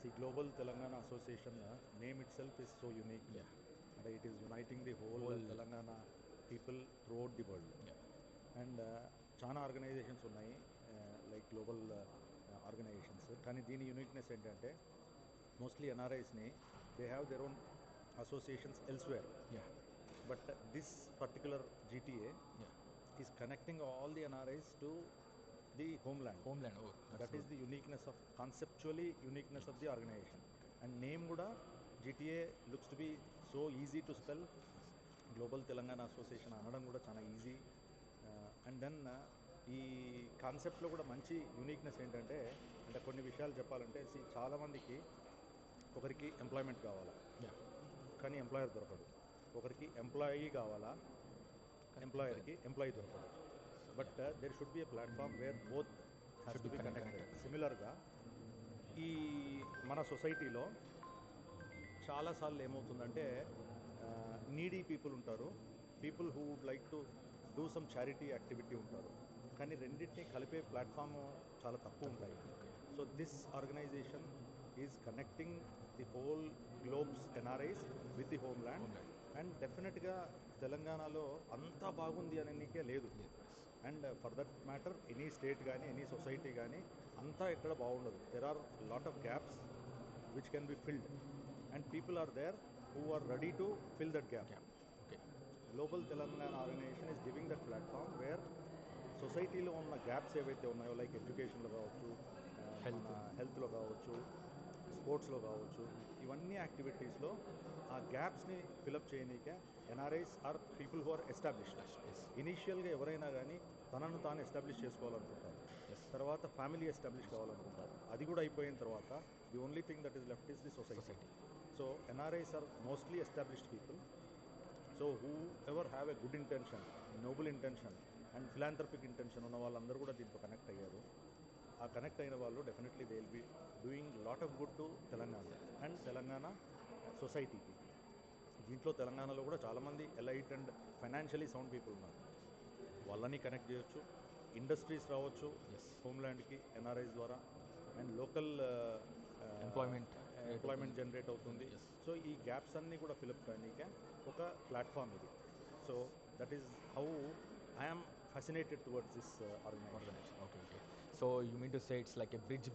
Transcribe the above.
see Global Telangana Association name itself is so unique. Yeah. And it is uniting the whole Telangana people throughout the world. Yeah. And చాలా organisations ఉన్నాయి like global organisations. కానీ దీని uniqueness ఏంటంటే mostly ఎన్ఆర్ఐస్ని they have their own associations elsewhere. Yeah. But this particular GTA Yeah. is connecting all the NRIs to the homeland. Homeland. Oh, That is the uniqueness of conceptually uniqueness of the organization. And name kuda GTA looks to be so easy to spell. Global Telangana Association అనడం కూడా చాలా easy. And then ఈ కాన్సెప్ట్లో కూడా మంచి uniqueness ఏంటంటే అంటే కొన్ని విషయాలు చెప్పాలంటే చాలామందికి ఒకరికి ఎంప్లాయ్మెంట్ కావాలా, కానీ ఎంప్లాయర్ దొరకడు. ఒకరికి ఎంప్లాయీ కావాలా, ఎంప్లాయర్కి ఎంప్లాయీ దొరకదు. But there should be a platform where both has to be connected. సిమిలర్గా ఈ మన సొసైటీలో చాలాసార్లు ఏమవుతుందంటే నీడీ పీపుల్ ఉంటారు, people who would like to do some charity activity ఉంటారు, కానీ రెండింటినీ కలిపే ప్లాట్ఫామ్ చాలా తక్కువ ఉంటాయి. So this organization is connecting the whole globes NRIs with the homeland. And డెఫినెట్గా తెలంగాణలో అంతా బాగుంది అనే నీకే లేదు. And for that matter any state కానీ ఎనీ సొసైటీ కానీ అంతా ఎక్కడ బాగుండదు. There are lot of gaps which can be filled and people are there who are ready to fill that gap. Global Telangana organisation is giving that platform where సొసైటీలో ఉన్న gaps ఏవైతే ఉన్నాయో like ఎడ్యుకేషన్లో కావచ్చు, హెల్త్లో కావచ్చు, స్పోర్ట్స్లో కావచ్చు, ఇవన్నీ యాక్టివిటీస్లో ఆ గ్యాప్స్ని ఫిలప్ చేయనీకే NRIs are people who are established. ఇనీషియల్గా ఎవరైనా కానీ తనను తాను ఎస్టాబ్లిష్ చేసుకోవాలనుకుంటారు, తర్వాత ఫ్యామిలీ ఎస్టాబ్లిష్ కావాలనుకుంటారు. అది కూడా అయిపోయిన తర్వాత the only thing that is left is the society. So NRIs are mostly established people. So whoever have a good intention, noble intention and philanthropic intention ఉన్న వాళ్ళందరూ కూడా దీంతో కనెక్ట్ అయ్యారు. ఆ కనెక్ట్ అయిన వాళ్ళు definitely they will be doing lot of good to Telangana and Telangana సొసైటీకి. దీంట్లో తెలంగాణలో కూడా చాలామంది elite and financially sound people ఉన్నారు, వాళ్ళని కనెక్ట్ చేయొచ్చు. ఇండస్ట్రీస్ రావచ్చు హోమ్ల్యాండ్కి ఎన్ఆర్ఐస్ ద్వారా, అండ్ లోకల్ ఎంప్లాయ్మెంట్ జనరేట్ అవుతుంది. సో ఈ గ్యాప్స్ అన్నీ కూడా ఫిలప్ కానీ ఒక ప్లాట్ఫామ్ ఇది. So that is how I am fascinated towards this organization. Okay. So you mean to say it's like a bridge between